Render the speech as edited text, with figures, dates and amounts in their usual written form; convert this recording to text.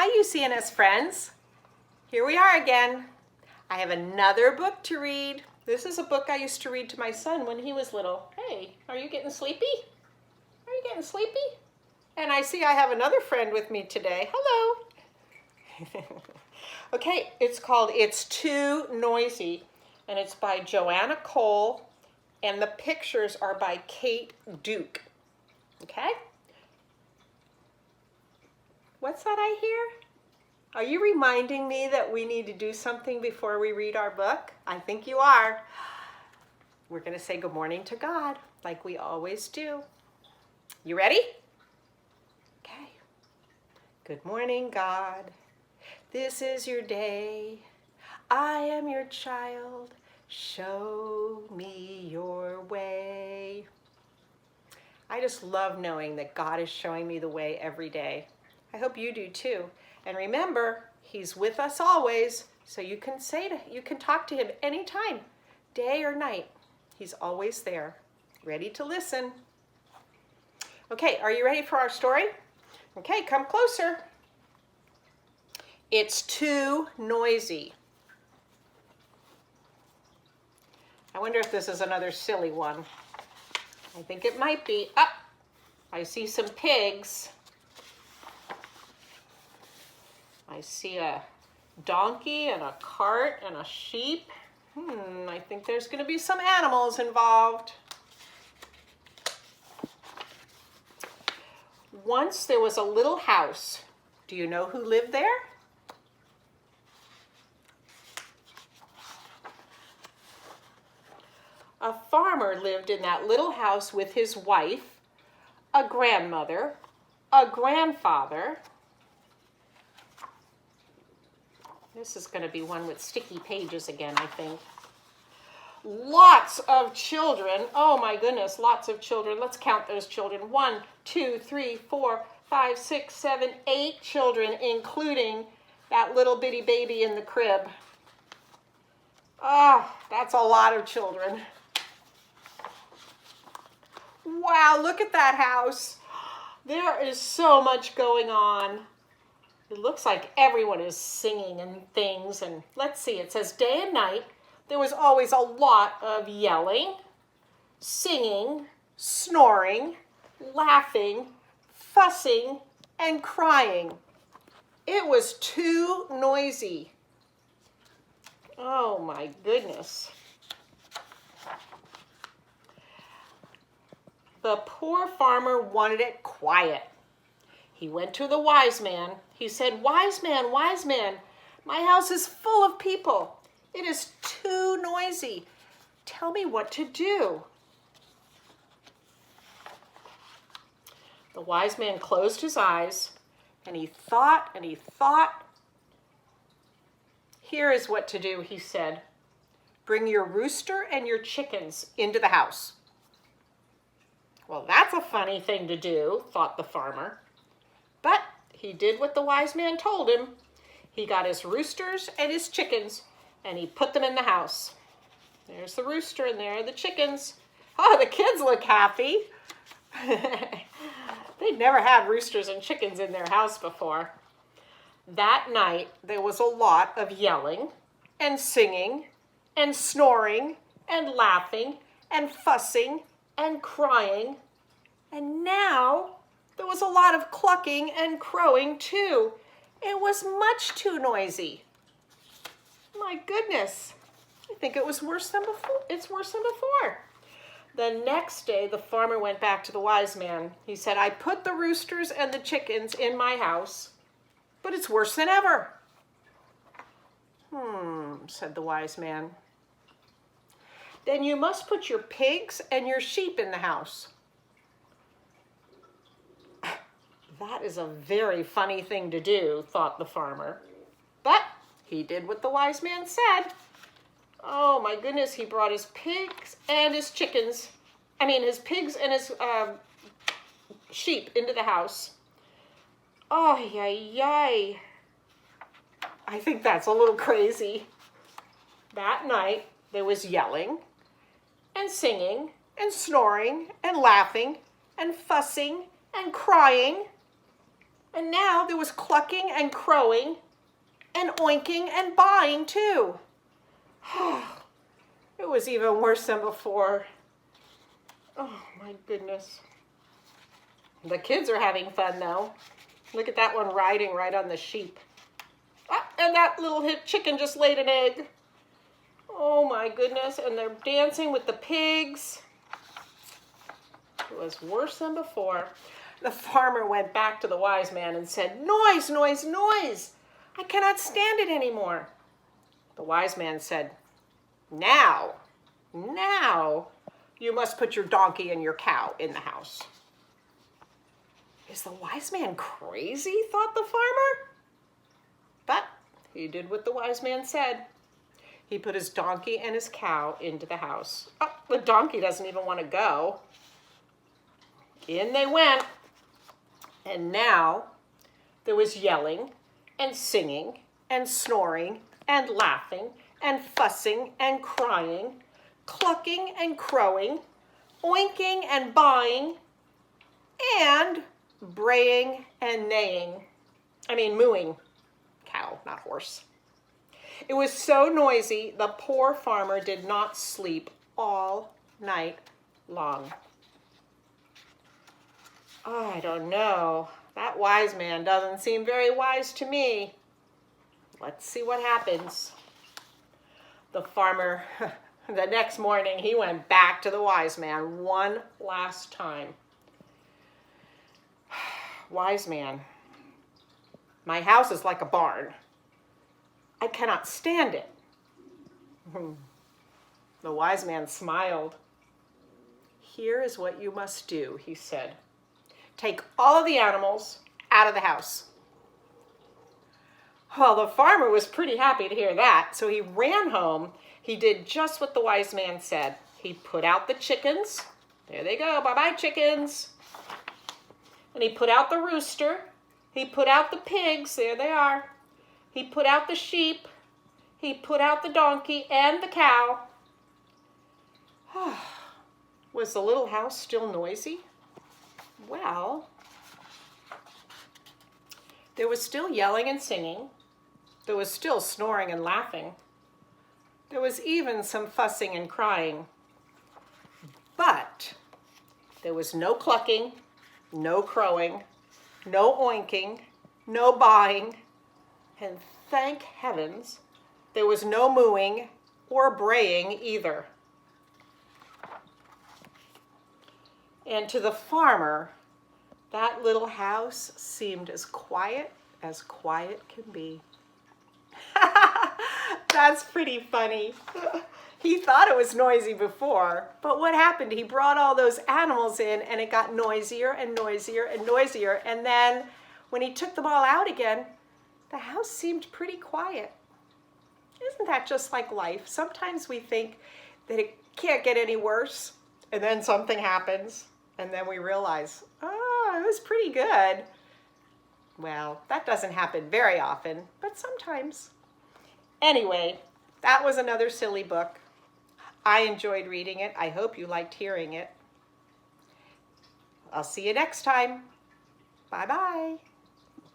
Hi, UCNS friends. Here we are again. I have another book to read. This is a book I used to read to my son when he was little. Hey, are you getting sleepy? Are you getting sleepy? And I see I have another friend with me today. Hello. Okay, it's called It's Too Noisy, and it's by Joanna Cole, and the pictures are by Kate Duke. Okay? What's that I hear? Are you reminding me that we need to do something before we read our book? I think you are. We're going to say good morning to God, like we always do. You ready? Okay. Good morning, God. This is your day. I am your child. Show me your way. I just love knowing that God is showing me the way every day. I hope you do too. And remember, He's with us always, so you can talk to Him anytime, day or night. He's always there, ready to listen. Okay, are you ready for our story? Okay, come closer. It's too noisy. I wonder if this is another silly one. I think it might be. I see some pigs. I see a donkey and a cart and a sheep. I think there's going to be some animals involved. Once there was a little house. Do you know who lived there? A farmer lived in that little house with his wife, a grandmother, a grandfather. This is going to be one with sticky pages again, I think. Lots of children. Oh my goodness, lots of children. Let's count those children. 1, 2, 3, 4, 5, 6, 7, 8 children, including that little bitty baby in the crib. Oh, that's a lot of children. Wow, look at that house. There is so much going on. It looks like everyone is singing and things. And let's see, it says day and night. There was always a lot of yelling, singing, snoring, laughing, fussing, and crying. It was too noisy. Oh my goodness. The poor farmer wanted it quiet. He went to the wise man. He said, wise man, my house is full of people. It is too noisy. Tell me what to do. The wise man closed his eyes and he thought and he thought. Here is what to do, he said. Bring your rooster and your chickens into the house. Well, that's a funny thing to do, thought the farmer. But he did what the wise man told him. He got his roosters and his chickens, and he put them in the house. There's the rooster, and there are the chickens. Oh, the kids look happy. They'd never had roosters and chickens in their house before. That night, there was a lot of yelling and singing and snoring and laughing and fussing and crying. And now there was a lot of clucking and crowing too. It was much too noisy. My goodness, I think it was worse than before. It's worse than before. The next day, the farmer went back to the wise man. He said, I put the roosters and the chickens in my house, but it's worse than ever. Said the wise man. Then you must put your pigs and your sheep in the house. That is a very funny thing to do, thought the farmer. But he did what the wise man said. Oh my goodness, he brought his pigs and his chickens. His pigs and his sheep into the house. Oh, yay. I think that's a little crazy. That night, there was yelling and singing and snoring and laughing and fussing and crying. And now there was clucking and crowing and oinking and baaing too. It was even worse than before. Oh my goodness. The kids are having fun though. Look at that one riding right on the sheep. Ah, and that little chicken just laid an egg. Oh my goodness, and they're dancing with the pigs. It was worse than before. The farmer went back to the wise man and said, "Noise, noise, noise! I cannot stand it anymore." The wise man said, Now, you must put your donkey and your cow in the house." Is the wise man crazy, thought the farmer? But he did what the wise man said. He put his donkey and his cow into the house. Oh, the donkey doesn't even want to go. In they went. And now there was yelling and singing and snoring and laughing and fussing and crying, clucking and crowing, oinking and baaing, and braying and neighing. Mooing. Cow, not horse. It was so noisy, the poor farmer did not sleep all night long. Oh, I don't know. That wise man doesn't seem very wise to me. Let's see what happens. The farmer, the next morning, he went back to the wise man one last time. "Wise man, my house is like a barn. I cannot stand it." The wise man smiled. "Here is what you must do," he said. "Take all of the animals out of the house." Well, the farmer was pretty happy to hear that, so he ran home. He did just what the wise man said. He put out the chickens. There they go, bye-bye chickens. And he put out the rooster. He put out the pigs, there they are. He put out the sheep. He put out the donkey and the cow. Was the little house still noisy? Well, there was still yelling and singing. There was still snoring and laughing. There was even some fussing and crying. But there was no clucking, no crowing, no oinking, no baaing, and thank heavens, there was no mooing or braying either. And to the farmer, that little house seemed as quiet can be. That's pretty funny. He thought it was noisy before, but what happened? He brought all those animals in and it got noisier and noisier and noisier. And then when he took them all out again, the house seemed pretty quiet. Isn't that just like life? Sometimes we think that it can't get any worse, and then something happens, and then we realize, oh, it was pretty good. Well, that doesn't happen very often, but sometimes. Anyway, that was another silly book. I enjoyed reading it. I hope you liked hearing it. I'll see you next time. Bye-bye.